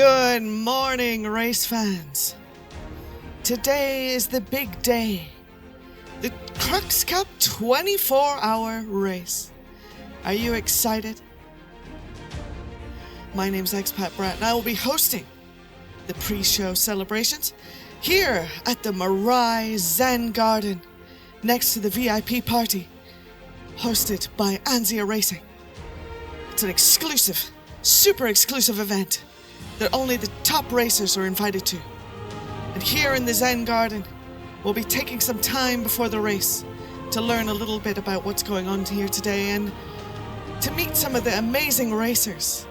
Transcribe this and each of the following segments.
Good morning, race fans. Today is the big day. The Crux Cup 24-hour race. Are you excited? My name's Expat Brat and I will be hosting the pre-show celebrations here at the Mirai Zen Garden next to the VIP party hosted by Anzia Racing. It's an exclusive, super exclusive event that only the top racers are invited to. And here in the Zen Garden, we'll be taking some time before the race to learn a little bit about what's going on here today and to meet some of the amazing racers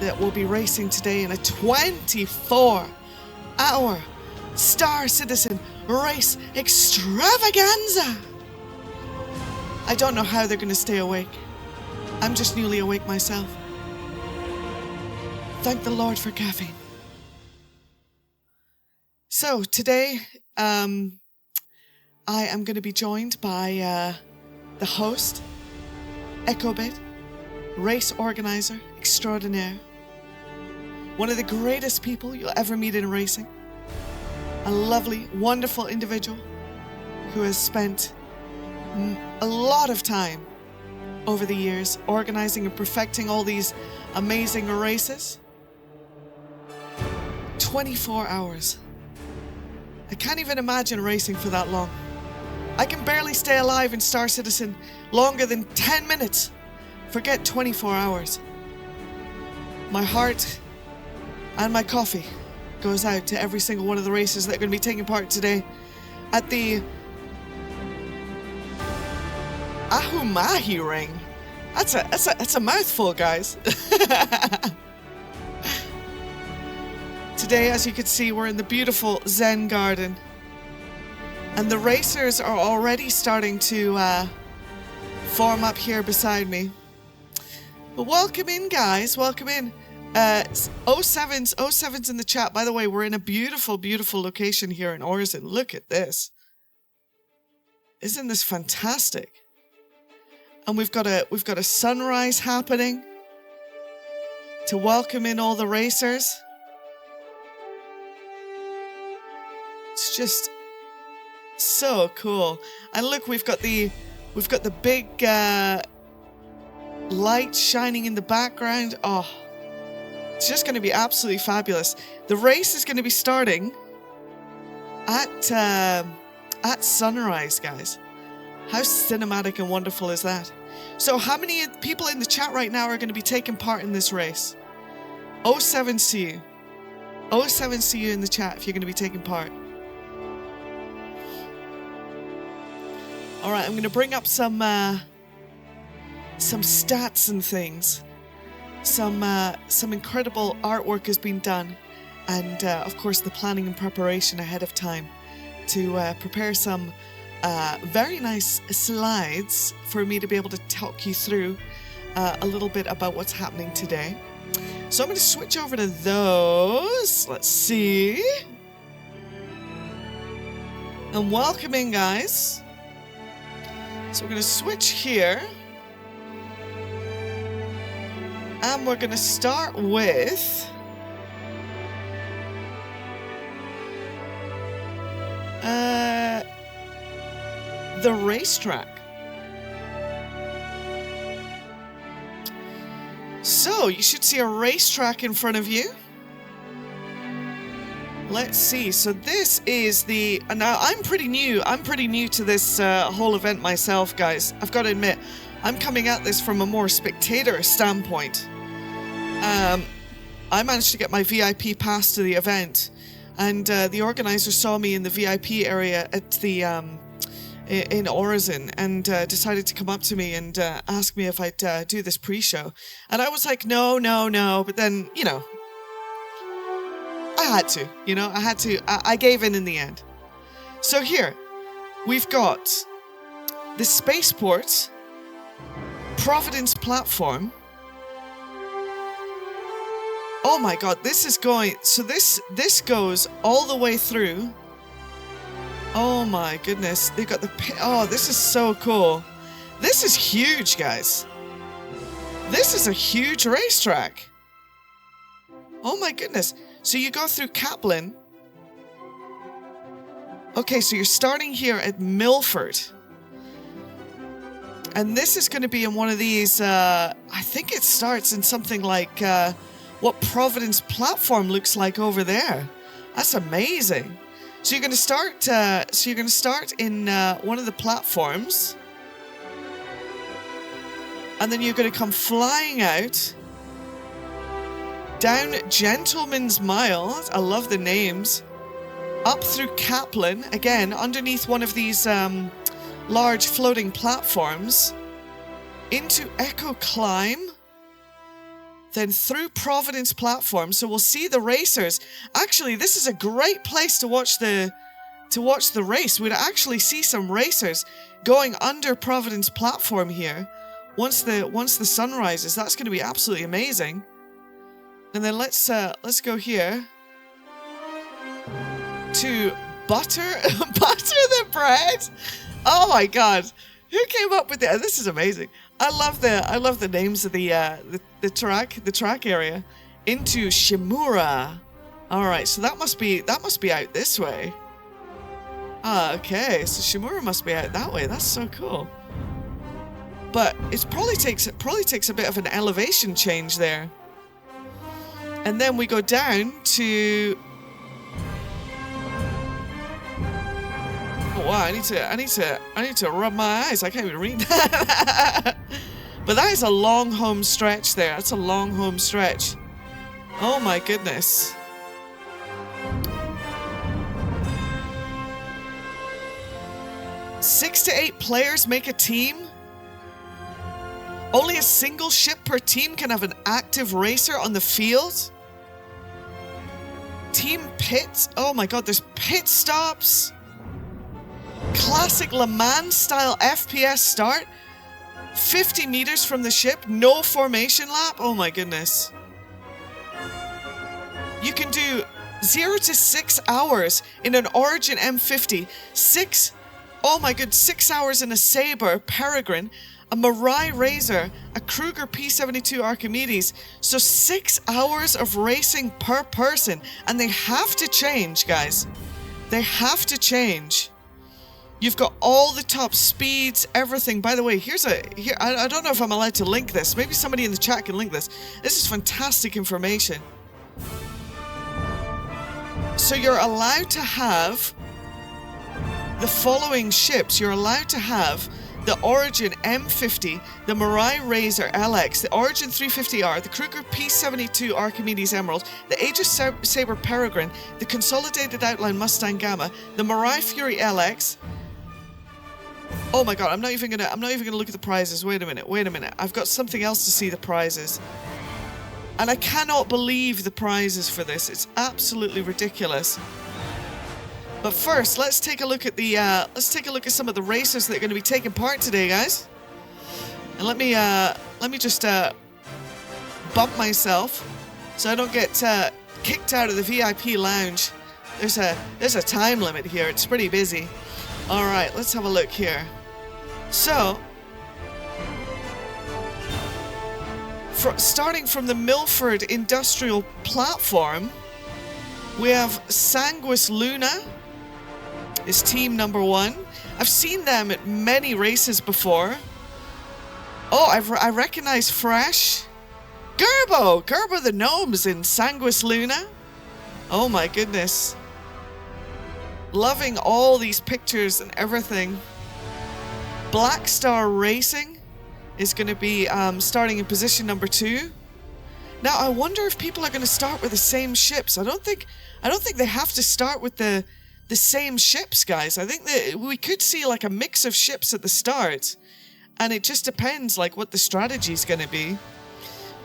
that will be racing today in a 24-hour Star Citizen race extravaganza. I don't know how they're going to stay awake. I'm just newly awake myself. Thank the Lord for caffeine. So today, I am going to be joined by the host, Echobit, race organizer extraordinaire, one of the greatest people you'll ever meet in racing, a lovely, wonderful individual who has spent a lot of time over the years organizing and perfecting all these amazing races. 24 hours. I can't even imagine racing for that long. I can barely stay alive in Star Citizen longer than 10 minutes. Forget 24 hours. My heart and my coffee goes out to every single one of the racers that are going to be taking part today at the Ahumahi ring. That's a mouthful, guys. Today, as you can see, we're in the beautiful Zen Garden. And the racers are already starting to form up here beside me. But welcome in, guys. Welcome in. 07's in the chat. By the way, we're in a beautiful, beautiful location here in Orzen. Look at this. Isn't this fantastic? And we've got a sunrise happening to welcome in all the racers. It's just so cool. And look, we've got the big light shining in the background. Oh, it's just going to be absolutely fabulous. The race is going to be starting at sunrise, guys. How cinematic and wonderful is that? So how many people in the chat right now are going to be taking part in this race? 07 see you. 07 see you in the chat if you're going to be taking part. All right, I'm going to bring up some stats and things. Some incredible artwork has been done, and of course the planning and preparation ahead of time to prepare some very nice slides for me to be able to talk you through a little bit about what's happening today. So I'm going to switch over to those. Let's see. And welcome in, guys. So we're going to switch here. And we're going to start with the racetrack. So you should see a racetrack in front of you. Let's see. So this is the... Now, I'm pretty new to this whole event myself, guys. I've got to admit, I'm coming at this from a more spectator standpoint. I managed to get my VIP pass to the event, and the organizer saw me in the VIP area at the in Orzen and decided to come up to me and ask me if I'd do this pre-show. And I was like, no. But then, you know, I had to. I gave in the end. So here, we've got the Spaceport Providence platform. Oh my god, this is going... So this goes all the way through. Oh my goodness. They've got the... Oh, this is so cool. This is huge, guys. This is a huge racetrack. Oh my goodness. So you go through Kaplan. Okay, so you're starting here at Milford. And this is going to be in one of these, I think it starts in something like what Providence platform looks like over there. That's amazing. So you're going to start in one of the platforms. And then you're going to come flying out down Gentleman's Mile. I love the names. Up through Kaplan, again, underneath one of these large floating platforms, into Echo Climb, then through Providence platform. So we'll see the racers. Actually, this is a great place to watch the race. We'd actually see some racers going under Providence platform here. Once the sun rises, that's going to be absolutely amazing. And then let's go here to butter the bread. Oh my God, who came up with that? This is amazing. I love the names of the track area. Into Shimura. All right, so that must be out this way. Ah, okay, so Shimura must be out that way. That's so cool. But it probably takes a bit of an elevation change there. And then we go down to. Oh wow! I need to rub my eyes. I can't even read that. But that is a long home stretch there. That's a long home stretch. Oh my goodness. Six to 8 players make a team. Only a single ship per team can have an active racer on the field. Team pit. Oh my God, there's pit stops. Classic Le Mans style FPS start. 50 meters from the ship. No formation lap. Oh my goodness. You can do 0 to 6 hours in an Origin M50. 6 hours in a Sabre Peregrine. A Mirai Razor, a Kruger P72 Archimedes. So 6 hours of racing per person. And they have to change, guys. They have to change. You've got all the top speeds, everything. By the way, I don't know if I'm allowed to link this. Maybe somebody in the chat can link this. This is fantastic information. So you're allowed to have the following ships. You're allowed to have the Origin M50, the Mirai Razor LX, the Origin 350R, the Kruger P72 Archimedes Emerald, the Aegis Sabre Peregrine, the Consolidated Outline Mustang Gamma, the Mirai Fury LX. Oh my God, I'm not even gonna look at the prizes. Wait a minute. I've got something else to see the prizes. And I cannot believe the prizes for this. It's absolutely ridiculous. But first, let's take a look at some of the racers that are going to be taking part today, guys. And let me just bump myself so I don't get kicked out of the VIP lounge. There's a time limit here. It's pretty busy. All right, let's have a look here. So, starting from the Milford Industrial Platform, we have Sanguis Luna. Is team number 1. I've seen them at many races before. Oh, I recognize Fresh. Gerbo the Gnomes in Sanguis Luna. Oh my goodness. Loving all these pictures and everything. Black Star Racing is going to be starting in position number 2. Now I wonder if people are going to start with the same ships. I don't think they have to start with the same ships, guys. I think that we could see like a mix of ships at the start, and it just depends like what the strategy is going to be.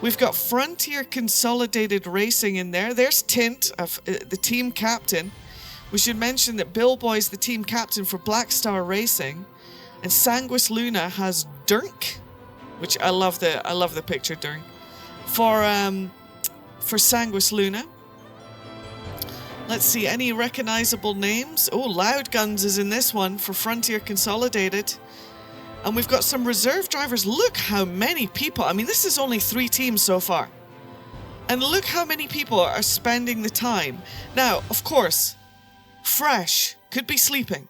We've got Frontier Consolidated Racing in there. There's Tint, the team captain. We should mention that Billboy's the team captain for Black Star Racing, and Sanguis Luna has Dirk, which I love the picture Dirk for Sanguis Luna. Let's see, any recognizable names? Oh, Loud Guns is in this one for Frontier Consolidated. And we've got some reserve drivers. Look how many people. I mean, this is only 3 teams so far. And look how many people are spending the time. Now, of course, Fresh could be sleeping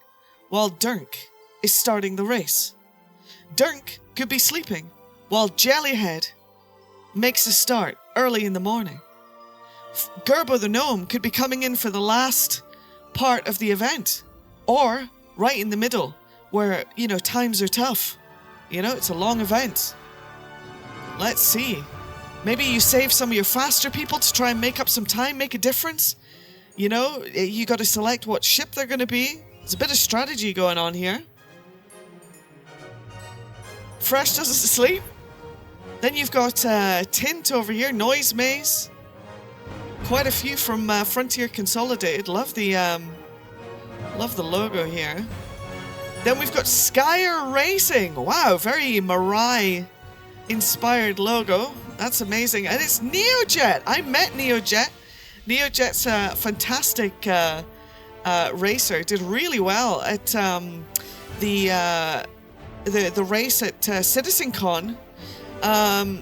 while Dunk is starting the race. Dunk could be sleeping while Jellyhead makes a start early in the morning. Gerbo the Gnome could be coming in for the last part of the event. Or right in the middle where, you know, times are tough. You know, it's a long event. Let's see. Maybe you save some of your faster people to try and make up some time, make a difference. You know, you got to select what ship they're going to be. There's a bit of strategy going on here. Fresh doesn't sleep. Then you've got Tint over here, Noise Maze. Quite a few from Frontier Consolidated. Love the logo here. Then we've got SCIRE Racing. Wow, very Mirai inspired logo. That's amazing. And it's Neojet. I met Neojet. Neojet's a fantastic racer. Did really well at the race at CitizenCon.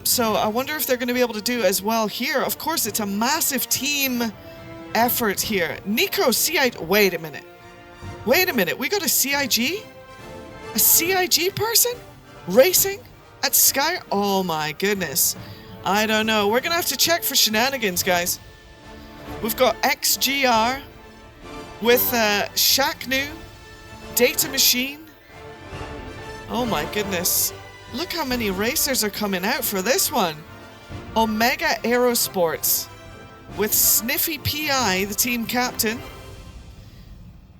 So I wonder if they're going to be able to do as well here. Of course, it's a massive team effort here. Nico, CIG... Wait a minute. We got a CIG? A CIG person? Racing at SCIRE? Oh my goodness. I don't know. We're going to have to check for shenanigans, guys. We've got XGR with Shaknu, Data Machine. Oh my goodness. Look how many racers are coming out for this one. Omega Aerosports with Sniffy PI, the team captain.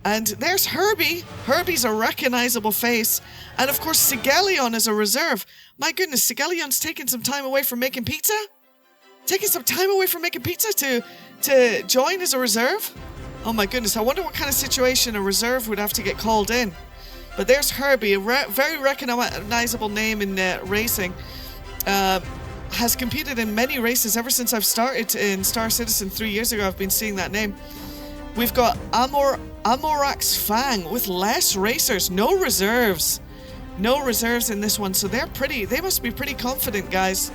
And there's Herbie. Herbie's a recognizable face. And of course, Sigelion is a reserve. My goodness, Sigelion's taking some time away from making pizza? Taking some time away from making pizza to join as a reserve? Oh my goodness, I wonder what kind of situation a reserve would have to get called in. But there's Herbie, a very recognizable name in racing. Has competed in many races ever since I've started in Star Citizen 3 years ago. I've been seeing that name. We've got Amarok's Fang with less racers, no reserves. No reserves in this one, so they must be pretty confident, guys.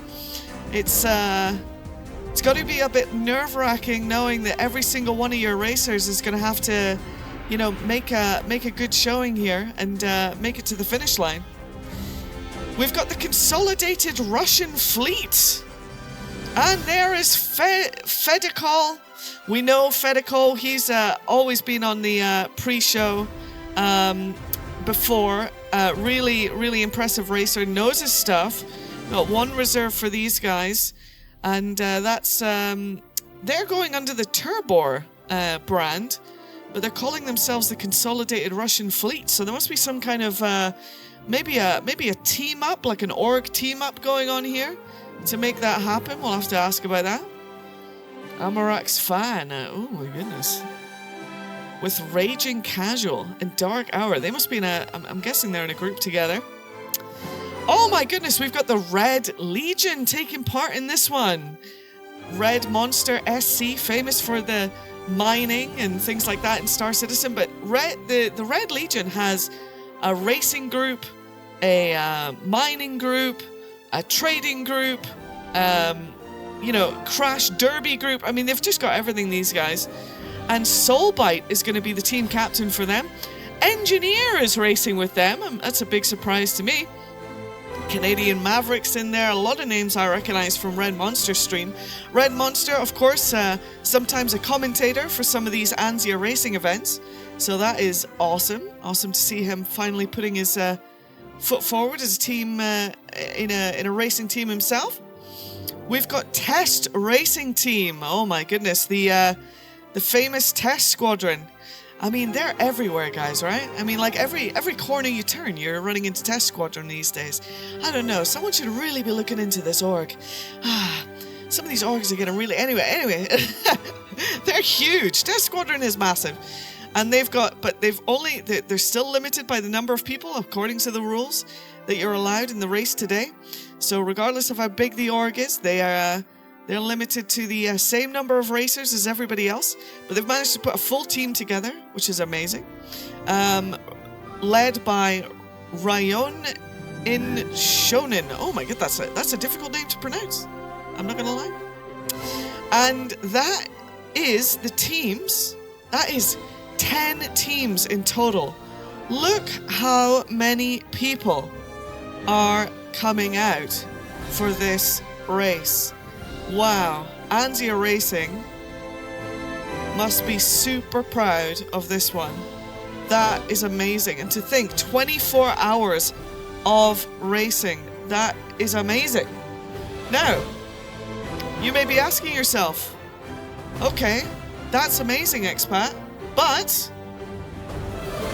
It's got to be a bit nerve-wracking knowing that every single one of your racers is going to have to, you know, make a good showing here and make it to the finish line. We've got the Consolidated Russian Fleet. And there is Fedikol. We know Fedikol. He's always been on the pre-show before. Really impressive racer. Knows his stuff. Got one reserve for these guys. And that's... they're going under the Turbor brand. But they're calling themselves the Consolidated Russian Fleet. So there must be some kind of... maybe a team up, like an org team up going on here to make that happen. We'll have to ask about that. Amarok's Fan. Oh my goodness. With Raging Casual and Dark Hour. They must be in a... I'm guessing they're in a group together. Oh my goodness, we've got the Red Legion taking part in this one. Red Monster SC, famous for the mining and things like that in Star Citizen. But the Red Legion has a racing group, a mining group, a trading group, you know, Crash Derby group. I mean, they've just got everything, these guys. And Soulbite is going to be the team captain for them. Engineer is racing with them. That's a big surprise to me. Canadian Mavericks in there. A lot of names I recognize from Red Monster stream. Red Monster, of course, sometimes a commentator for some of these Anzia racing events. So that is awesome. Awesome to see him finally putting his foot forward as a team in a racing team himself. We've got Test Racing Team. Oh my goodness, the famous Test Squadron. I mean, they're everywhere, guys, right? I mean, like every corner you turn, you're running into Test Squadron these days. I don't know. Someone should really be looking into this org. Some of these orgs are getting really... Anyway. They're huge. Test Squadron is massive. And they've got... But they're still limited by the number of people, according to the rules, that you're allowed in the race today. So regardless of how big the org is, they're limited to the same number of racers as everybody else, but they've managed to put a full team together, which is amazing. Led by Ryon in Shonen. Oh my god, that's a difficult name to pronounce. I'm not gonna lie. And that is the teams. That is 10 teams in total. Look how many people are coming out for this race. Wow. Anzia Racing must be super proud of this one. That is amazing. And to think, 24 hours of racing. That is amazing. Now, you may be asking yourself, okay, that's amazing, Expat, but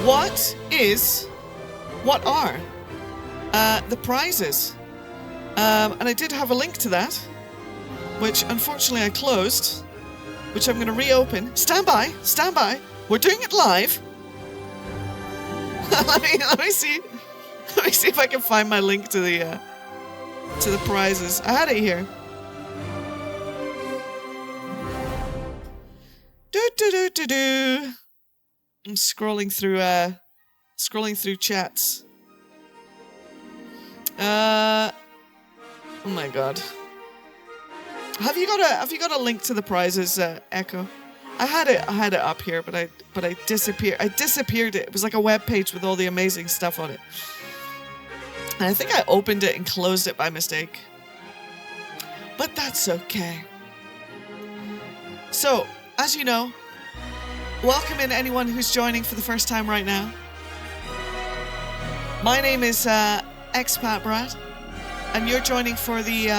what are the prizes? And I did have a link to that, which unfortunately I closed, which I'm going to reopen. Stand by. We're doing it live. let me see if I can find my link to the prizes. I had it here. I'm scrolling through chats. Oh my god. Have you got a link to the prizes, Echo? I had it up here, but I disappeared it. It was like a web page with all the amazing stuff on it. And I think I opened it and closed it by mistake. But that's okay. So, as you know, welcome in anyone who's joining for the first time right now. My name is Expat Brad, and you're joining for the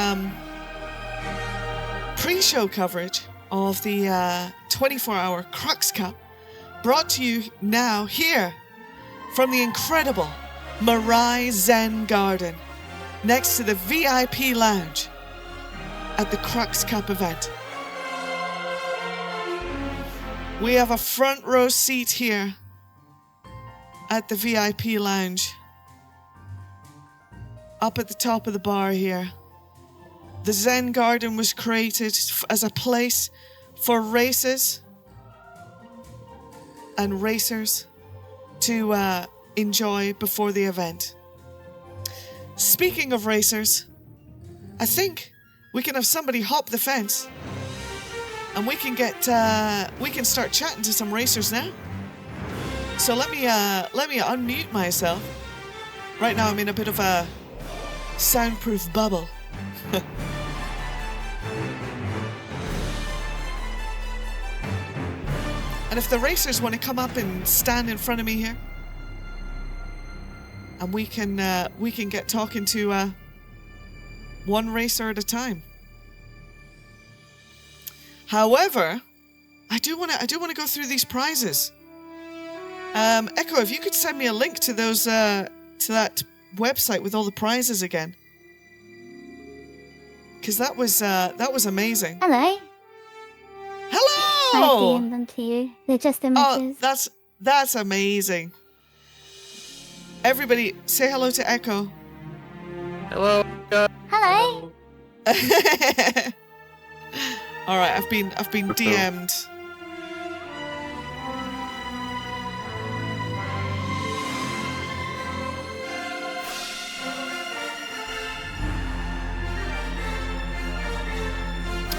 pre-show coverage of the 24-hour Crux Cup, brought to you now here from the incredible Mirai Zen Garden, next to the VIP lounge at the Crux Cup event. We have a front row seat here at the VIP lounge, up at the top of the bar here. The Zen Garden was created as a place for races and racers to enjoy before the event. Speaking of racers, I think we can have somebody hop the fence and we can start chatting to some racers now. So let me unmute myself. Right now I'm in a bit of a soundproof bubble. And if the racers want to come up and stand in front of me here, and we can get talking to one racer at a time. However, I do want to go through these prizes. Echo, if you could send me a link to those to that website with all the prizes again, because that was amazing. Hello. Hello. I've DM'd them to you. They're just images. Oh, that's amazing. Everybody, say hello to Echo. Hello. Hello. All right, I've been DM'd.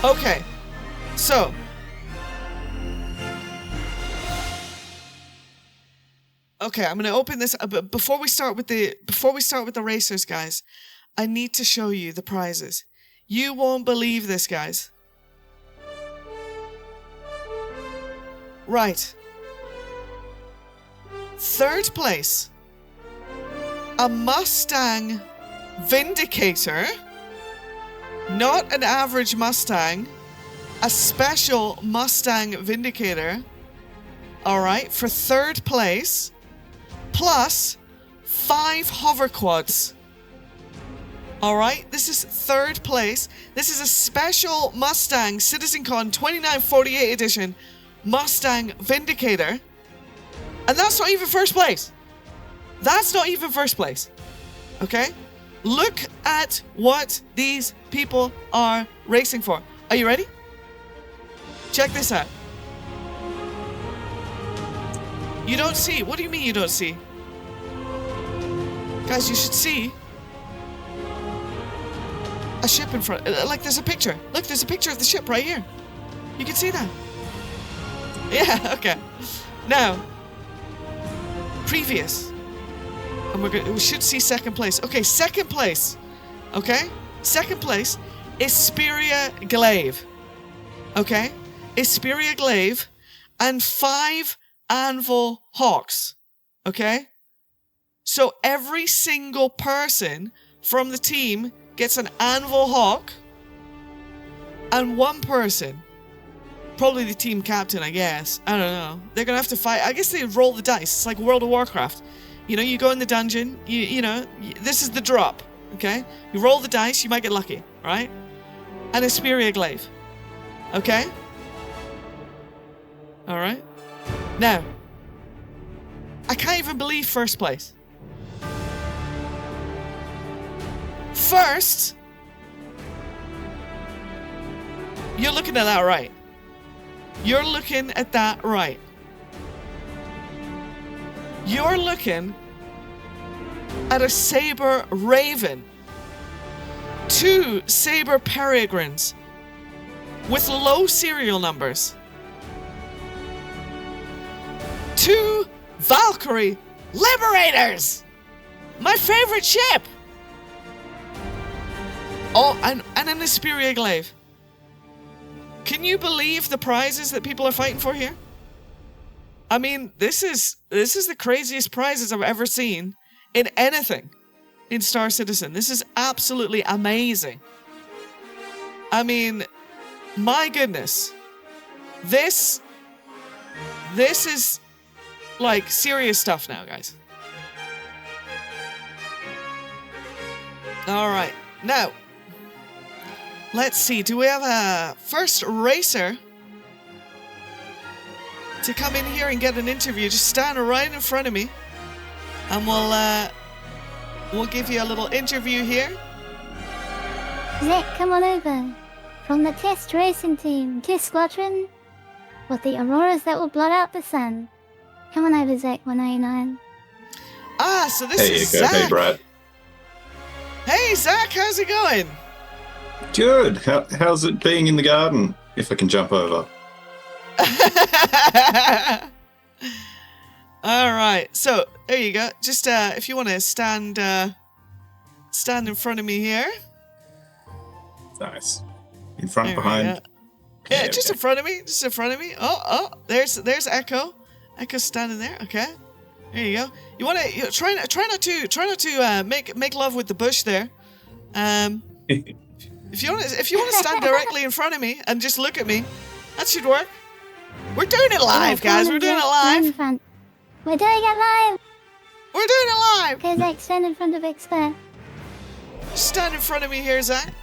Okay, so I'm going to open this. But before we start with the racers, guys, I need to show you the prizes. You won't believe this, guys. Right. Third place, a Mustang Vindicator. Not an average Mustang, a special Mustang Vindicator. All right, for third place, plus 5 hover quads. All right, this is third place. This is a special Mustang CitizenCon 2948 edition Mustang Vindicator. And that's not even first place. That's not even first place. Okay? Look at what these people are racing for. Are you ready? Check this out. You don't see. What do you mean you don't see? Guys, you should see a ship in front. Like, there's a picture. Look, there's a picture of the ship right here. You can see that. Yeah, okay. Now, previous. And we should see second place. Okay, second place. Okay? Second place is Spiria Glaive. Okay? Spiria Glaive and 5 Anvil Hawks. Okay? So every single person from the team gets an Anvil Hawk, and one person, probably the team captain, I guess. I don't know. They're gonna have to fight. I guess they roll the dice. It's like World of Warcraft. You know, you go in the dungeon. This is the drop. Okay, you roll the dice. You might get lucky, right? And a Spiria Glaive. Okay. All right. Now, I can't even believe first place. First, you're looking at that right. You're looking at that right. You're looking at a Saber Raven, 2 Saber Peregrines with low serial numbers, 2 Valkyrie Liberators, my favorite ship. Oh, and an Spiria Glaive. Can you believe the prizes that people are fighting for here? I mean, this is the craziest prizes I've ever seen in anything in Star Citizen. This is absolutely amazing. I mean, my goodness. This is like serious stuff now, guys. All right. Now, let's see. Do we have a first racer to come in here and get an interview? Just stand right in front of me, and we'll give you a little interview here. Zach, come on over. From the test racing team, test squadron, with the auroras that will blot out the sun. Come on over, Zach 199. Ah, so this is Zach. Hey, Brad. Hey, Zach, how's it going? Good. How's it being in the garden? If I can jump over. All right. So there you go. Just if you want to stand in front of me here. Nice. In front, there behind. Yeah, just in front of me. Just in front of me. Oh, there's Echo. Echo's standing there. Okay. There you go. You want to try not to make love with the bush there. If you want to stand directly in front of me and just look at me, that should work. We're doing it live, guys. We're doing it live. We're doing it live. We're doing it live. Okay, Zach, stand in front of Expanse. Stand in front of me here, Zach.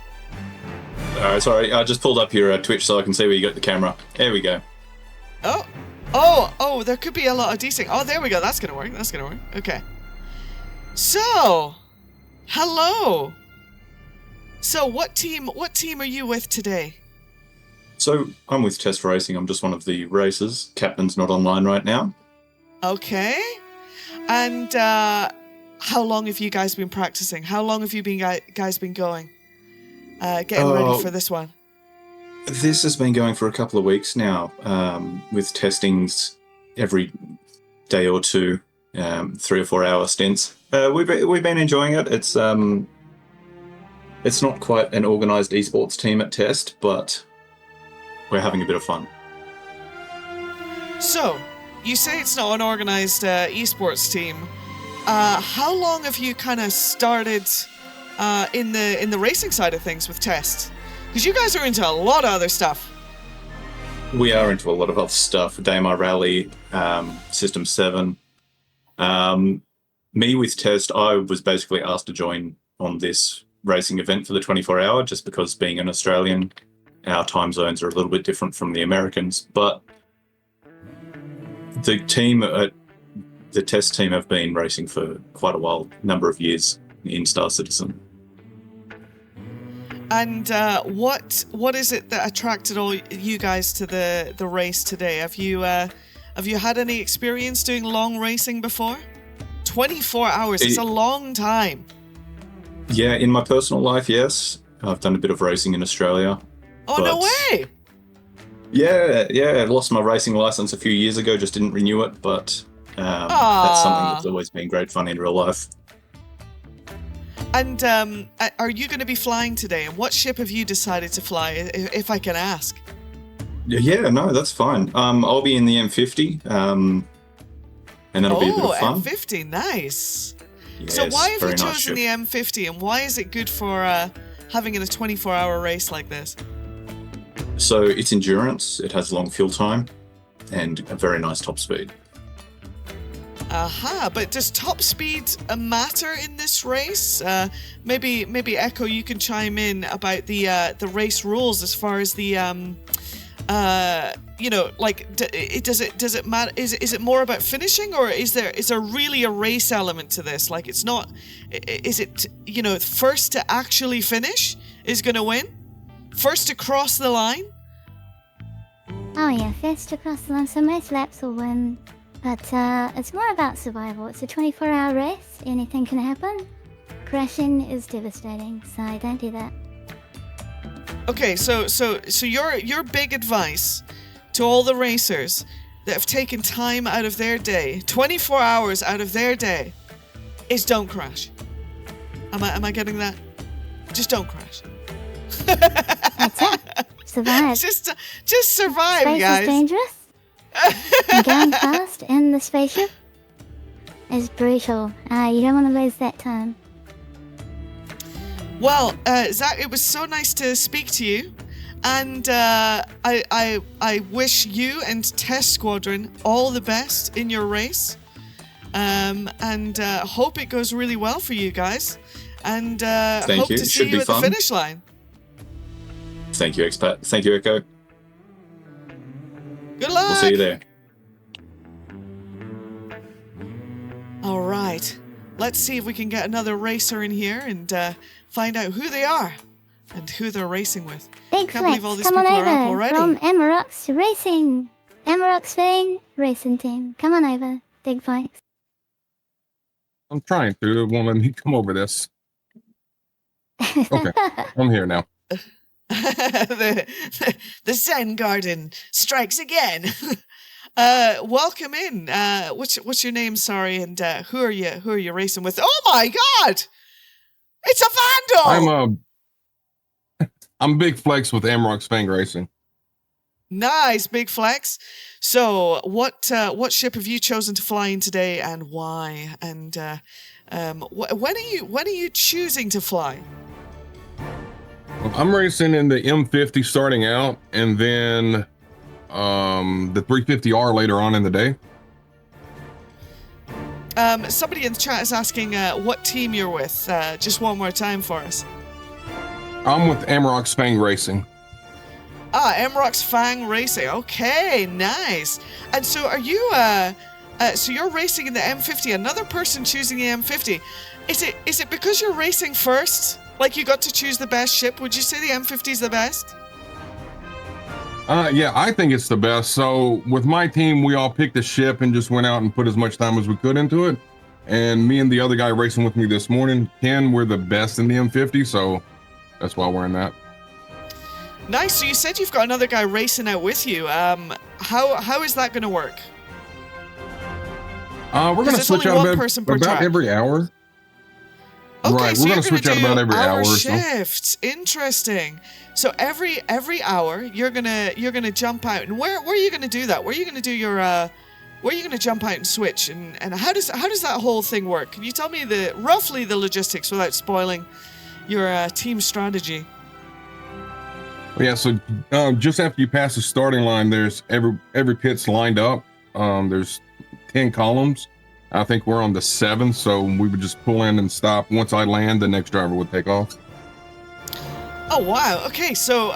Alright, sorry. I just pulled up your Twitch so I can see where you got the camera. There we go. Oh, there could be a lot of desync. Oh, there we go. That's gonna work. Okay. So, hello. So, what team are you with today? So, I'm with Test Racing. I'm just one of the racers. Captain's not online right now. Okay. And how long have you guys been practicing? How long have you guys been going? Getting ready for this one? This has been going for a couple of weeks now, with testings every day or two, 3 or 4 hour stints. We've been enjoying it. It's not quite an organised esports team at Test, but we're having a bit of fun. So, you say it's not an organised esports team. How long have you kind of started in the racing side of things with Test? Because you guys are into a lot of other stuff. We are into a lot of other stuff. Daymar Rally, System 7. Me with Test, I was basically asked to join on this racing event for the 24-hour, just because being an Australian, our time zones are a little bit different from the Americans. But the team, the Test team, have been racing for quite a while, number of years in Star Citizen. And what is it that attracted all you guys to the race today? Have you had any experience doing long racing before? 24 hours is a long time. Yeah, in my personal life, yes. I've done a bit of racing in Australia. Oh, no way! Yeah, I lost my racing license a few years ago, just didn't renew it, but that's something that's always been great fun in real life. And are you going to be flying today? And what ship have you decided to fly, if I can ask? Yeah, no, that's fine. I'll be in the M50, and that'll be a bit of fun. M50, nice. Yes, so why have you very chosen nice ship. the M50, and why is it good for having in a 24-hour race like this? So it's endurance, it has long fuel time, and a very nice top speed. Aha, but does top speed matter in this race? Maybe Echo, you can chime in about the race rules as far as the you know, like does it matter? Is it more about finishing, or is there really a race element to this? Like it's not. Is it, you know, first to actually finish is going to win? First to cross the line? Oh yeah, first to cross the line, so most laps will win. But it's more about survival. It's a 24-hour race. Anything can happen. Crashing is devastating, so don't do that. Okay, so your big advice to all the racers that have taken time out of their day, 24 hours out of their day, is don't crash. Am I getting that? Just don't crash. That's it. Survive. Just survive, Space guys. is dangerous. And going fast in the spaceship is brutal. You don't want to lose that time. Well, Zach, it was so nice to speak to you, and I wish you and Test Squadron all the best in your race, and hope it goes really well for you guys, and hope to see you at the finish line. Thank you, Expat. Thank you, Echo. Good luck. We'll see you there. All right, let's see if we can get another racer in here and find out who they are and who they're racing with. Big Can't Flex, believe all these come on people are up over already. from Amarok's Racing. Amarok's Fang Racing Team. Come on over, Big Flex. I'm trying to. It won't let me come over this. Okay, I'm here now. the Zen Garden strikes again. Welcome in. What's your name? Sorry, and who are you racing with? Oh my God! It's a vandal. I'm Big Flex with Amarok's Fang Racing. Nice, Big Flex. So, what ship have you chosen to fly in today, and why? And when are you choosing to fly? I'm racing in the M50 starting out, and then the 350R later on in the day. Somebody in the chat is asking what team you're with. Just one more time for us. I'm with Amarok's Fang Racing. Amarok's Fang Racing. Okay, nice. And so are you, so you're racing in the M50, another person choosing the M50. Is it because you're racing first? Like you got to choose the best ship? Would you say the M50 is the best? Yeah, I think it's the best. So with my team, we all picked a ship and just went out and put as much time as we could into it. And me and the other guy racing with me this morning, Ken, we're the best in the M50, so that's why we're in that. Nice. So you said you've got another guy racing out with you. How is that going to work? We're going to switch out about every hour. Okay, right, so we're going to switch out about every hour or so. Shifts. Interesting. So every hour you're gonna jump out, and where are you gonna do that? Where are you gonna do your where are you gonna jump out and switch? And how does that whole thing work? Can you tell me roughly the logistics without spoiling your team strategy? Yeah, so just after you pass the starting line, there's every pit's lined up. There's 10 columns. I think we're on the 7th, so we would just pull in and stop. Once I land, the next driver would take off. Oh wow. Okay, so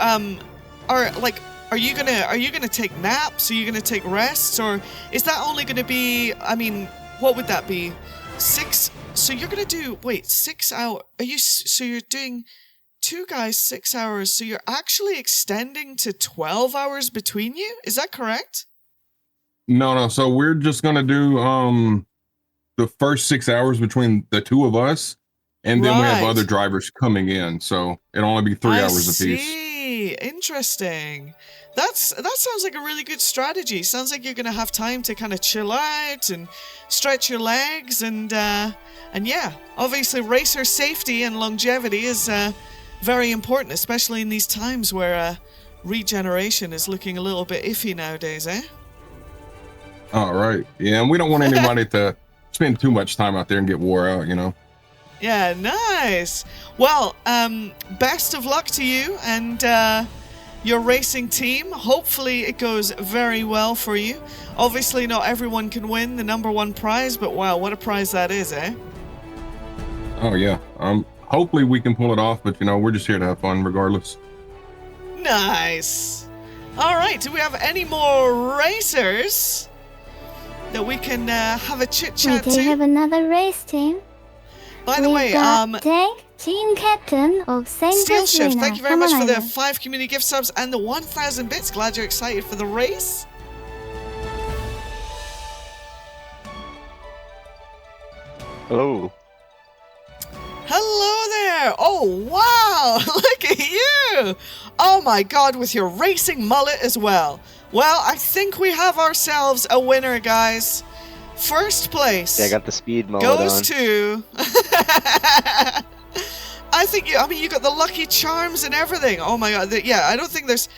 are you gonna take naps? Are you gonna take rests, or is that only gonna be? I mean, what would that be? 6. So you're gonna do 6 hours? So you're doing 2 guys 6 hours. So you're actually extending to 12 hours between you. Is that correct? No. So we're just gonna do the first 6 hours between the two of us, and then we have other drivers coming in. So it'll only be 3 hours apiece. Okay, interesting. That sounds like a really good strategy. Sounds like you're gonna have time to kind of chill out and stretch your legs and yeah, obviously racer safety and longevity is very important, especially in these times where regeneration is looking a little bit iffy nowadays, eh? All right. Yeah, and we don't want anybody to spend too much time out there and get wore out, you know. Yeah, nice. Well, best of luck to you and your racing team. Hopefully it goes very well for you. Obviously not everyone can win the #1 prize, but wow, what a prize that is, eh? Oh yeah. Hopefully we can pull it off, but you know, we're just here to have fun regardless. Nice. All right, do we have any more racers that we can have a chit chat We to? do have another race team. By the way, Tank, team captain of Sanguis Steel Shift, Luna. thank you very Come much on for the over. 5 community gift subs and the 1,000 bits. Glad you're excited for the race. Hello. Hello there. Oh, wow. Look at you. Oh, my God, with your racing mullet as well. Well, I think we have ourselves a winner, guys. First place. Yeah, I got the speed mullet goes on. to I mean you got the lucky charms and everything. Oh my god. Yeah, I don't think there's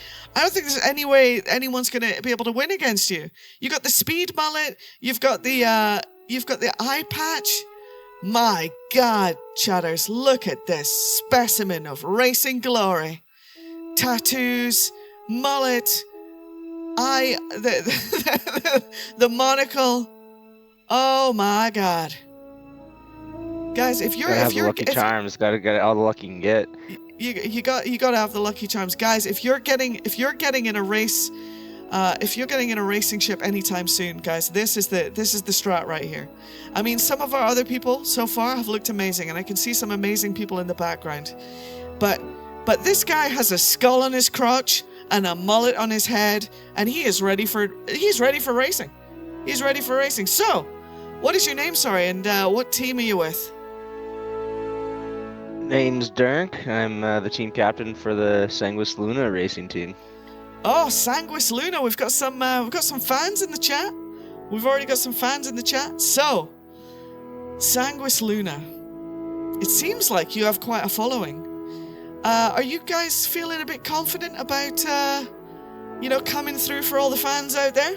any way anyone's going to be able to win against you. You got the speed mullet, you've got the eye patch. My god, chatters, look at this specimen of racing glory. Tattoos, mullet, the monocle. Oh my god. Guys, if you're lucky charms, gotta get all the luck you can get. You got to have the lucky charms. Guys, if you're getting in a race, if you're getting in a racing ship anytime soon, guys, this is the strat right here. I mean, some of our other people so far have looked amazing, and I can see some amazing people in the background. But this guy has a skull on his crotch and a mullet on his head, and he's ready for racing. He's ready for racing. So, what is your name, sorry, and what team are you with? Name's Dirk. I'm the team captain for the Sanguis Luna racing team. Oh, Sanguis Luna. We've got some fans in the chat. We've already got some fans in the chat. So, Sanguis Luna. It seems like you have quite a following. Are you guys feeling a bit confident about, coming through for all the fans out there?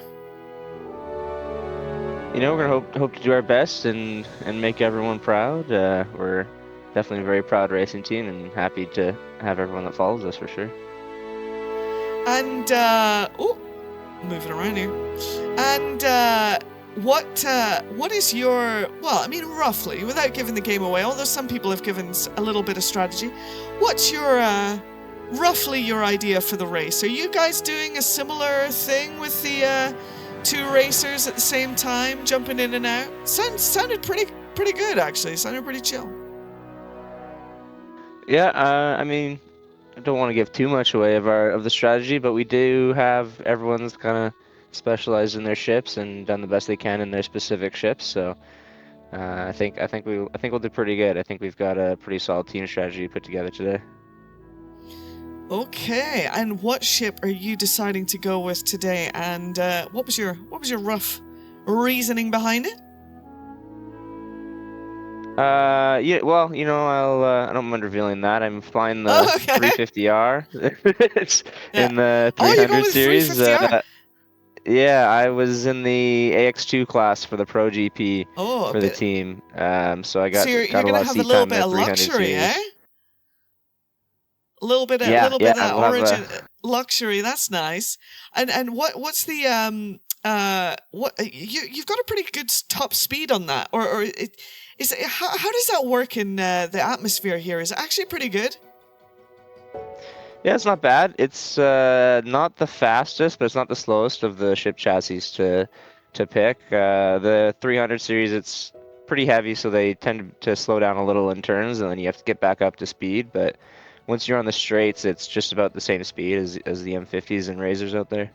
You know, we're gonna hope to do our best and make everyone proud. We're definitely a very proud racing team and happy to have everyone that follows us for sure. And moving around here. And what is your, well, I mean, roughly, without giving the game away, although some people have given a little bit of strategy, what's your roughly your idea for the race? Are you guys doing a similar thing with the 2 racers at the same time, jumping in and out? Sounded pretty good, actually. Sounded pretty chill. Yeah, I mean, I don't want to give too much away of the strategy, but we do have everyone's kind of specialized in their ships and done the best they can in their specific ships. So I think we'll do pretty good. I think we've got a pretty solid team strategy put together today. Okay, and what ship are you deciding to go with today? And what was your rough reasoning behind it? Yeah, well, you know, I don't mind revealing that. I'm flying the 350R. It's in the 300 series. 350R? Yeah, I was in the AX2 class for the Pro GP for the bit. team. So I got So you're a gonna lot of have seat a little time bit in of the 300 luxury, series. eh? A little bit of Yeah, that we'll have origin luxury. That's nice. And what's the what you've got a pretty good top speed on that, or is it, how does that work in the atmosphere here? Is it actually pretty good? Yeah, it's not bad. It's not the fastest, but it's not the slowest of the ship chassis to pick. The 300 series, it's pretty heavy, so they tend to slow down a little in turns, and then you have to get back up to speed. But once you're on the straights, it's just about the same speed as the M50s and Razors out there.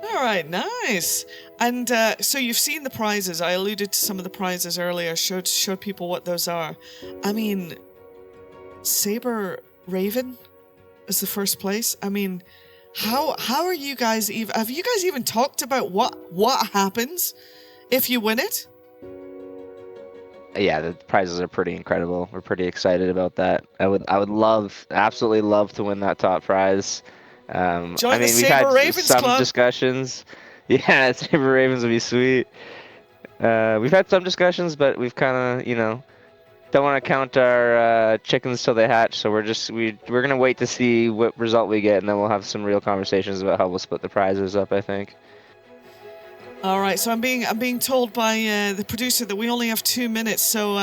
All right, nice. And so you've seen the prizes. I alluded to some of the prizes earlier. Showed people what those are. I mean, Saber Raven. as the first place. I mean, how are you guys even? Have you guys even talked about what happens if you win it? Yeah, the prizes are pretty incredible. We're pretty excited about that. I would absolutely love to win that top prize. Join I the mean, we've had Saber Ravens some Club. discussions. Yeah, Saber Ravens would be sweet. We've had some discussions, but we've kind of, don't want to count our chickens till they hatch. So we're gonna wait to see what result we get, and then we'll have some real conversations about how we'll split the prizes up, I think. All right, so I'm being told by the producer that we only have 2 minutes. So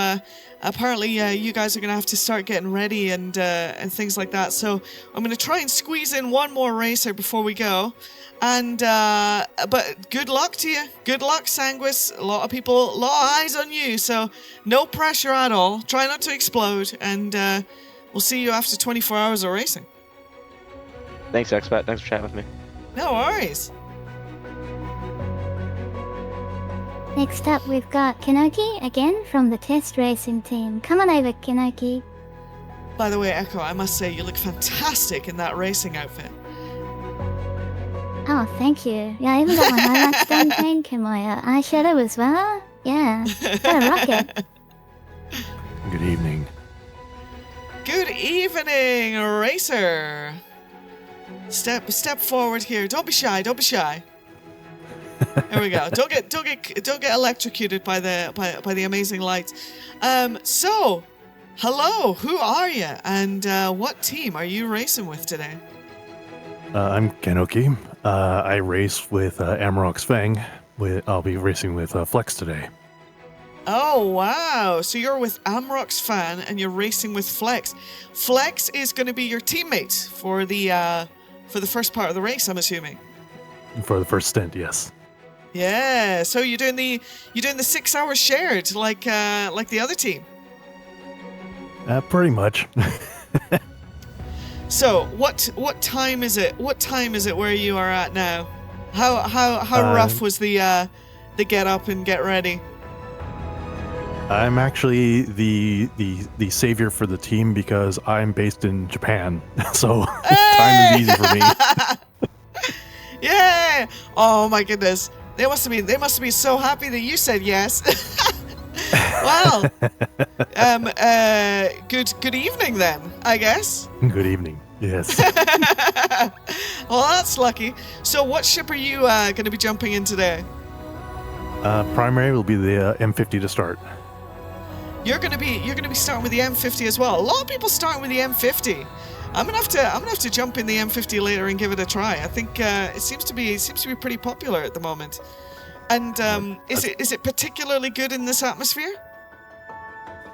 apparently you guys are gonna have to start getting ready and things like that. So I'm gonna try and squeeze in one more racer before we go. And but good luck to you. Good luck, Sanguis. A lot of eyes on you. So no pressure at all. Try not to explode, and we'll see you after 24 hours of racing. Thanks, Expat. Thanks for chatting with me. No worries. Next up, we've got Kenoki again from the test racing team. Come on over, Kenoki. By the way, Echo, I must say you look fantastic in that racing outfit. Oh, thank you. Yeah, I even got my highlights done pink and my eyeshadow as well. Yeah, gotta rock it. Good evening. Good evening, racer. Step forward here. Don't be shy. Don't be shy. There we go. Don't get electrocuted by the amazing lights. So, hello. Who are you? And what team are you racing with today? I'm Kenoki. I race with Amarok's Fang. I'll be racing with Flex today. Oh, wow. So you're with Amarok's Fan and you're racing with Flex. Flex is going to be your teammate for the first part of the race, I'm assuming. For the first stint, yes. Yeah. So you're doing the 6 hours shared like the other team. Pretty much. So what time is it? What time is it where you are at now? How rough was the get up and get ready? I'm actually the savior for the team because I'm based in Japan, so time is easy for me. Yeah! Oh my goodness, they must have been so happy that you said yes. Well, good evening then, I guess. Good evening. Yes. Well, that's lucky. So, what ship are you going to be jumping in today? Primary will be the M50 to start. You're gonna be starting with the M50 as well. A lot of people starting with the M50. I'm gonna have to jump in the M50 later and give it a try. I think it seems to be pretty popular at the moment. And is it particularly good in this atmosphere?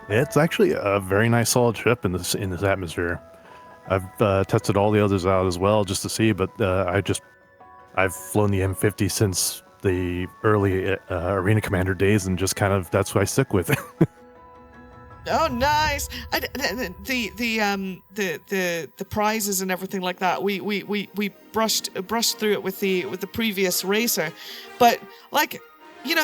It's actually a very nice solid ship in this atmosphere. I've tested all the others out as well just to see, but I've flown the M50 since the early Arena Commander days, and just kind of that's what I stick with. Oh, nice! The prizes and everything like that. We brushed through it with the previous racer, but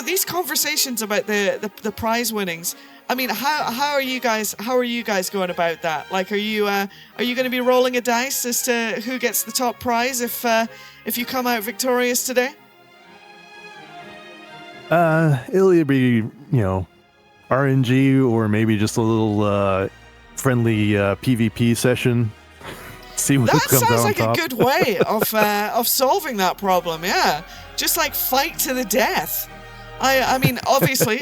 these conversations about the prize winnings. I mean, how are you guys going about that? Like, are you going to be rolling a dice as to who gets the top prize if you come out victorious today? It'll either be RNG or maybe just a little friendly PvP session. See what comes out on top. That sounds like a good way of solving that problem. Yeah, just like fight to the death. I mean, obviously,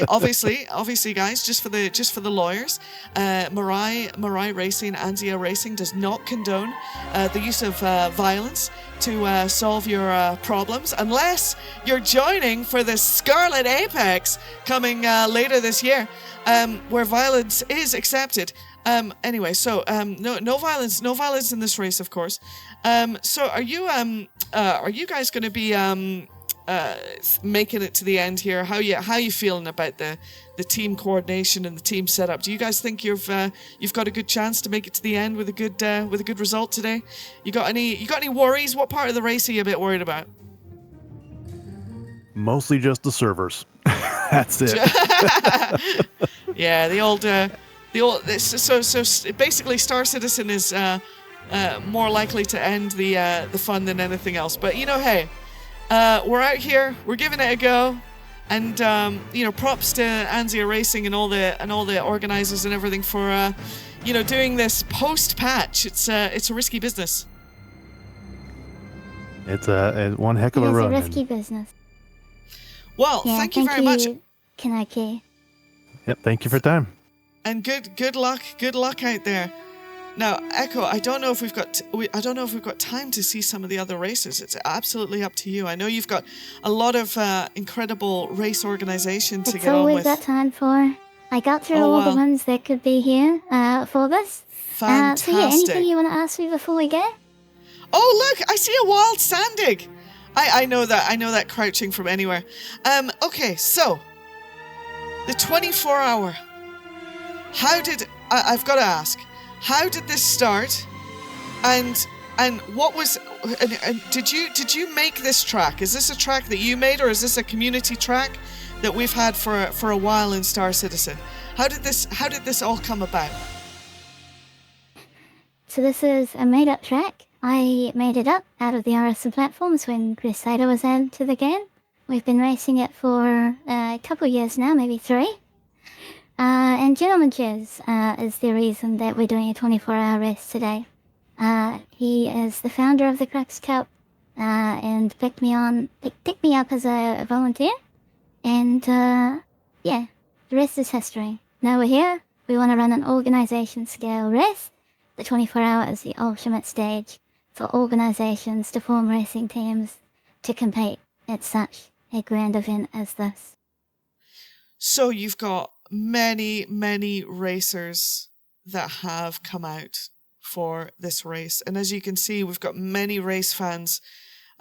guys, just for the lawyers, Mirai Racing, Anzia Racing does not condone the use of violence to solve your problems, unless you're joining for the Scarlet Apex coming later this year, where violence is accepted. Anyway, so no violence in this race, of course. So are you guys going to be making it to the end here? How you feeling about the team coordination and the team setup? Do you guys think you've got a good chance to make it to the end with a good result today? You got any worries? What part of the race are you a bit worried about? Mostly just the servers. That's it. Yeah, the old. So basically, Star Citizen is more likely to end the fun than anything else. But hey, we're out here, we're giving it a go, and props to Anzia Racing and all the organizers and everything for doing this post patch. It's a risky business. It's one heck of a run. It's a risky business. Well, Yeah, thank you very much. Kanaki. Yep, thank you for your time. And good luck out there. Now, Echo, I don't know if we've got time to see some of the other races. It's absolutely up to you. I know you've got a lot of incredible race organization to It's get on always with. that time for. I got through all the ones that could be here for this. Fantastic. So yeah, anything you want to ask me before we go? Oh, look, I see a wild sandig. I know that crouching from anywhere. Okay, so the 24-hour. I've got to ask, how did this start? And what was and did you make this track? Is this a track that you made, or is this a community track that we've had for a while in Star Citizen? How did this all come about? So this is a made-up track. I made it up out of the RSM platforms when Crusader was added to the game. We've been racing it for a couple of years now, maybe 3. And GentlemanJez is the reason that we're doing a 24-hour race today. He is the founder of the Crux Cup and picked me up as a volunteer. And yeah, the rest is history. Now we're here. We want to run an organization scale race. The 24-hour is the ultimate stage for organizations to form racing teams to compete at such a grand event as this. So you've got many racers that have come out for this race, and as you can see, we've got many race fans,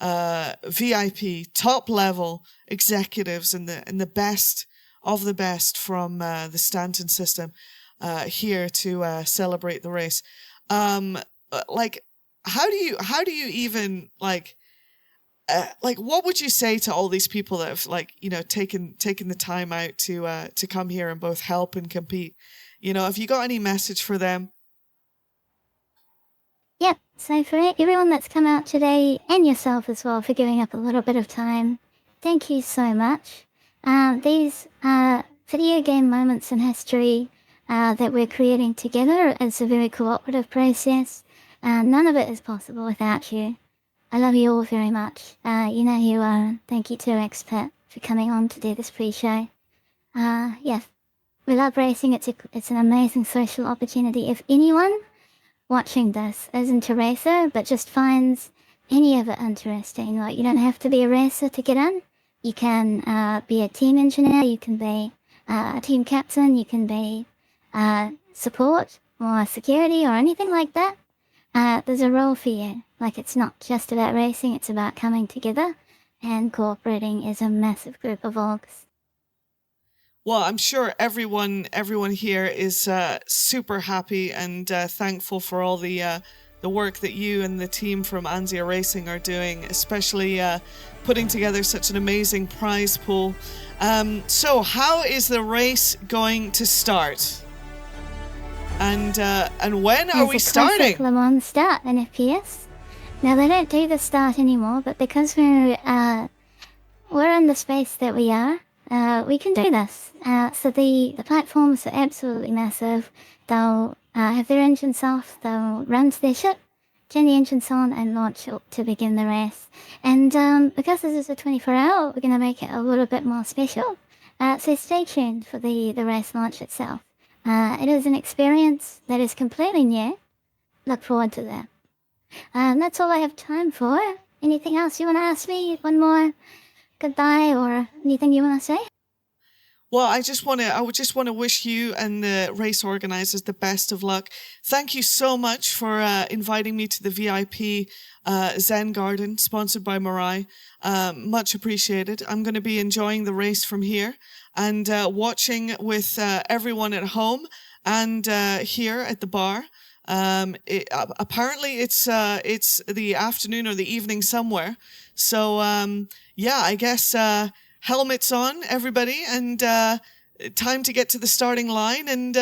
VIP, top level executives, and the best of the best from the Stanton system here to celebrate the race. How do you even what would you say to all these people that have taken the time out to come here and both help and compete? Have you got any message for them? Yep, so for everyone that's come out today, and yourself as well for giving up a little bit of time, thank you so much. These video game moments in history that we're creating together is a very cooperative process. None of it is possible without you. I love you all very much. You know who you are. Thank you to Expert for coming on to do this pre-show. Yeah, we love racing. It's an amazing social opportunity. If anyone watching this isn't a racer, but just finds any of it interesting, you don't have to be a racer to get in. You can be a team engineer, you can be a team captain, you can be support or security or anything like that. There's a role for you. It's not just about racing, it's about coming together and cooperating as a massive group of orgs. Well, I'm sure everyone here is super happy and thankful for all the work that you and the team from Anzia Racing are doing, especially putting together such an amazing prize pool. So how is the race going to start? And when are we starting? Le Mans start in FPS. Now they don't do the start anymore, but because we're in the space that we are, we can do this. So the platforms are absolutely massive. They'll have their engines off, they'll run to their ship, turn the engines on and launch to begin the race. And because this is a 24-hour, we're going to make it a little bit more special. So stay tuned for the race launch itself. It is an experience that is completely new. Look forward to that. That's all I have time for. Anything else you want to ask me? One more goodbye or anything you want to say? Well, I would just want to wish you and the race organizers the best of luck. Thank you so much for inviting me to the VIP Zen Garden, sponsored by Mirai. Much appreciated. I'm going to be enjoying the race from here and watching with everyone at home and here at the bar. Apparently it's the afternoon or the evening somewhere. So yeah, I guess helmets on, everybody, and time to get to the starting line and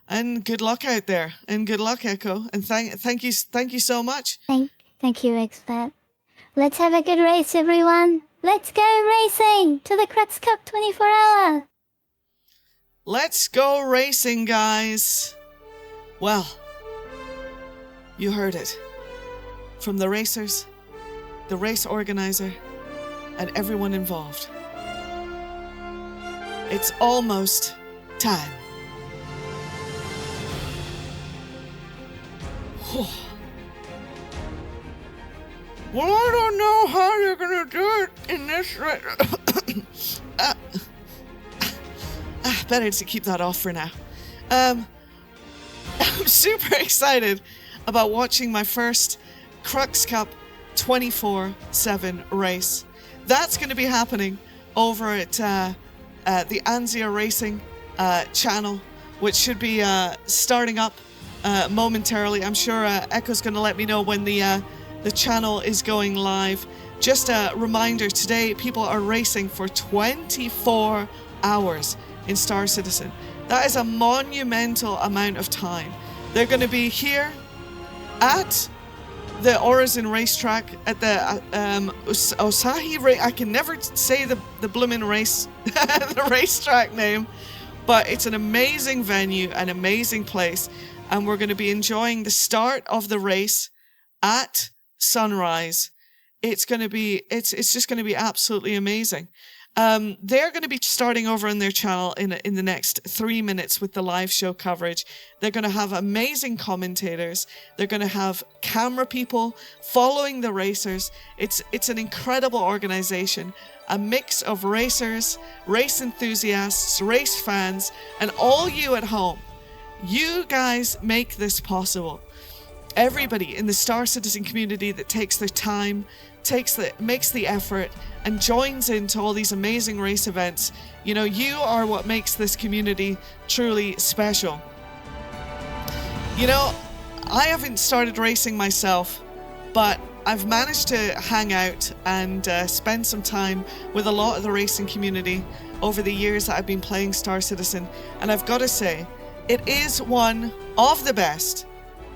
And good luck out there. And good luck, Echo. And thank you so much. Thank you, Expert. Let's have a good race, everyone. Let's go racing to the Crux Cup 24-hour. Let's go racing, guys. Well, you heard it. From the racers, the race organizer, and everyone involved. It's almost time. Well, I don't know how you're gonna do it in this. Better to keep that off for now. I'm super excited about watching my first Crux Cup 24/7 race. That's going to be happening over at the Anzia Racing channel, which should be starting up momentarily. I'm sure Echo's going to let me know when the channel is going live. Just a reminder, today people are racing for 24 hours in Star Citizen. That is a monumental amount of time. They're going to be here at the Origin racetrack at the Osahi I can never say the bloomin' race the racetrack name, but it's an amazing venue, an amazing place, and we're going to be enjoying the start of the race at sunrise. It's going to be it's just going to be absolutely amazing. They're going to be starting over on their channel in the next 3 minutes with the live show coverage. They're going to have amazing commentators. They're going to have camera people following the racers. It's an incredible organization, a mix of racers, race enthusiasts, race fans, and all you at home. You guys make this possible. Everybody in the Star Citizen community that takes their time, makes the effort, and joins into all these amazing race events. You know, you are what makes this community truly special. You know, I haven't started racing myself, but I've managed to hang out and spend some time with a lot of the racing community over the years that I've been playing Star Citizen, and I've got to say, it is one of the best,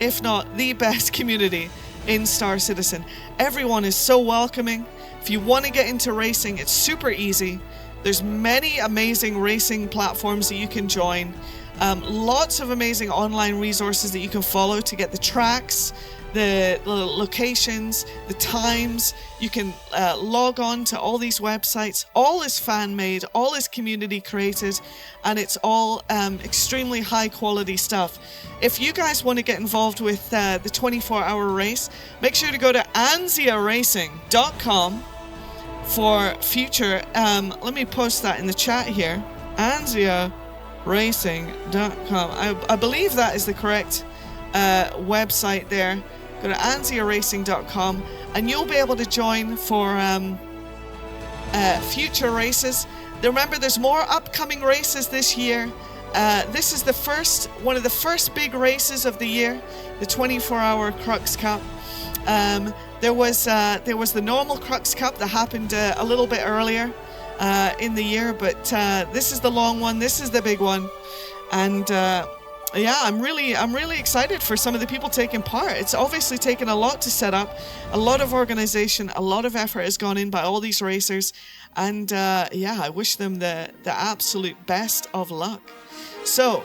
if not the best community in Star Citizen. Everyone is so welcoming. If you want to get into racing, it's super easy. There's many amazing racing platforms that you can join. Lots of amazing online resources that you can follow to get the tracks, the locations, the times. You can log on to all these websites. All is fan-made, all is community created, and it's all extremely high-quality stuff. If you guys want to get involved with the 24-hour race, make sure to go to anziaracing.com for future. Let me post that in the chat here. anziaracing.com. I believe that is the correct website there. Go to anziaracing.com and you'll be able to join for future races. Remember, there's more upcoming races this year. This is one of the first big races of the year, the 24-hour Crux Cup. There was the normal Crux Cup that happened a little bit earlier in the year, but this is the long one. This is the big one, and yeah, I'm really excited for some of the people taking part. It's obviously taken a lot to set up, a lot of organization, a lot of effort has gone in by all these racers, and yeah, I wish them the absolute best of luck. So,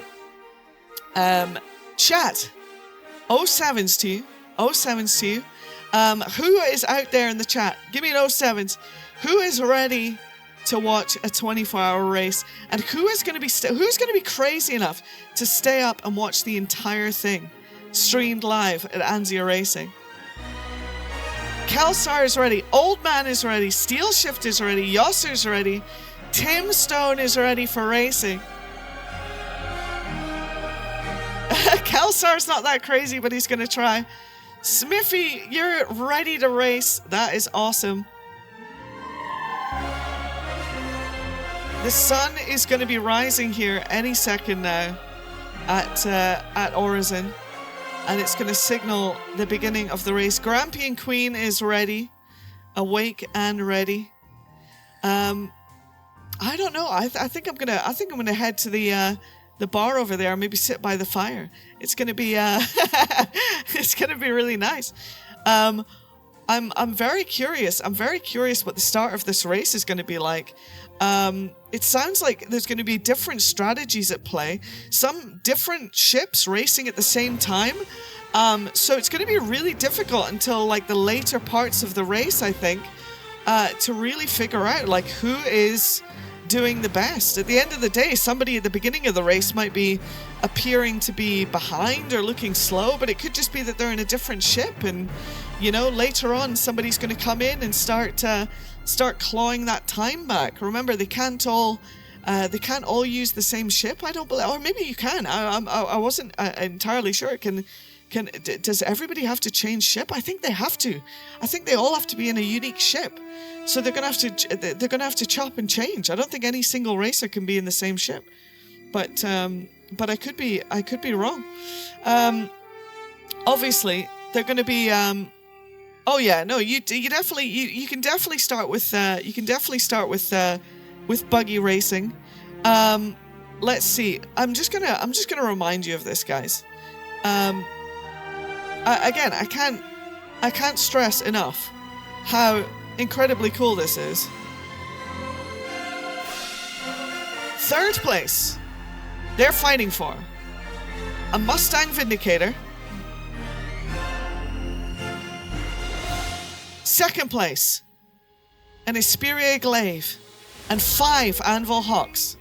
chat, 07s to you, 07s to you. Who is out there in the chat? Give me an 07s. Who is ready to watch a 24-hour race, and who is going to be crazy enough to stay up and watch the entire thing streamed live at Anzia Racing? Kelsar is ready, Old Man is ready, Steel Shift is ready, Yosser's ready, Tim Stone is ready for racing. Kelsar's not that crazy, but he's going to try. Smithy, you're ready to race. That is awesome. The sun is going to be rising here any second now at Origin, and it's going to signal the beginning of the race. Grampian Queen is ready, awake and ready. I don't know. I think I'm gonna head to the the bar over there, maybe sit by the fire. It's gonna be it's gonna be really nice. I'm very curious. I'm very curious what the start of this race is going to be like. It sounds like there's going to be different strategies at play. Some different ships racing at the same time. So it's going to be really difficult until like the later parts of the race, I think, to really figure out like who is doing the best. At the end of the day, somebody at the beginning of the race might be appearing to be behind or looking slow, but it could just be that they're in a different ship, and you know, later on somebody's going to come in and start clawing that time back. Remember, they can't all use the same ship. I don't believe, or maybe you can. I wasn't entirely sure. Does everybody have to change ship? I think they have to. I think they all have to be in a unique ship. So they're gonna have to chop and change. I don't think any single racer can be in the same ship. But I could be wrong. Obviously they're going to be. Oh yeah, no, you can definitely start with buggy racing. Let's see. I'm just gonna remind you of this, guys. Again, I can't stress enough how incredibly cool this is. Third place, they're fighting for a Mustang Vindicator. Second place, an Xperia Glaive and 5 Anvil Hawks.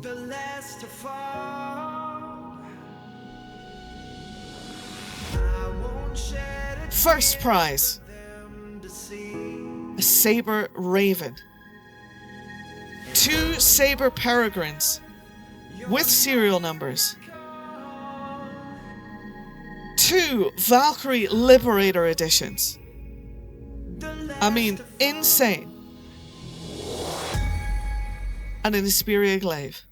The last to fall. First prize, a Saber Raven. 2 Saber Peregrines with serial numbers. 2 Valkyrie Liberator editions. I mean, insane. And an Xperia Glaive.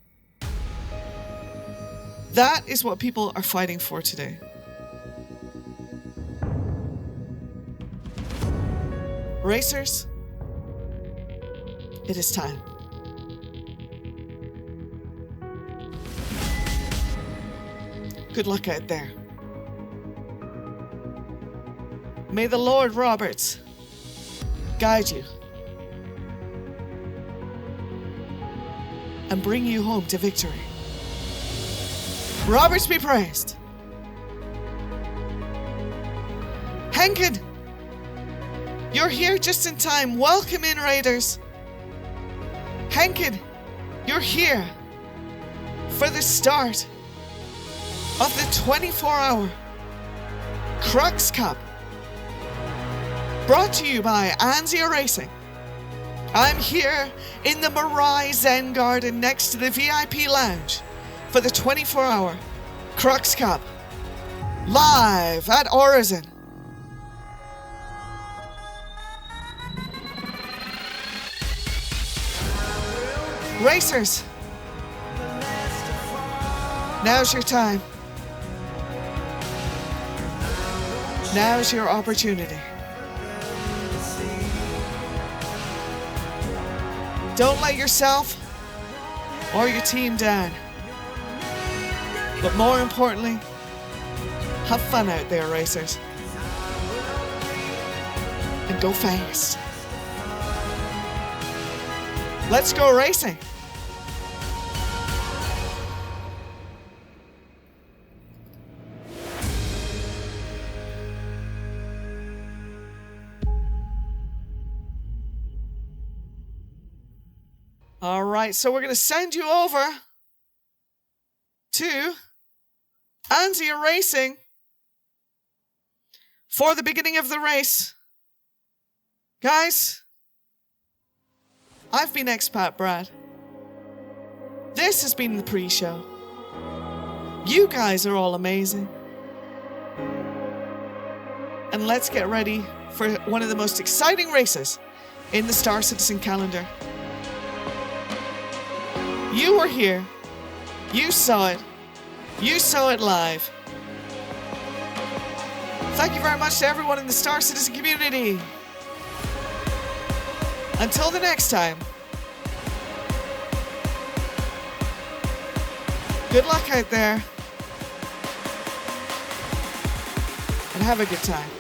That is what people are fighting for today. Racers, it is time. Good luck out there. May the Lord Roberts guide you and bring you home to victory. Roberts be praised. Henkin, you're here just in time. Welcome in, Raiders. Henkin, you're here for the start of the 24-hour Crux Cup, brought to you by Anzia Racing. I'm here in the Mirai Zen Garden next to the VIP Lounge for the 24-hour Crux Cup, live at Orison. Racers, now's your time. Now's your opportunity. Don't let yourself or your team down. But more importantly, have fun out there, racers. And go fast. Let's go racing. All right, so we're going to send you over to Anzia Racing for the beginning of the race. Guys, I've been Expat Brad. This has been the pre-show. You guys are all amazing. And let's get ready for one of the most exciting races in the Star Citizen calendar. You were here. You saw it. You saw it live. Thank you very much to everyone in the Star Citizen community. Until the next time. Good luck out there. And have a good time.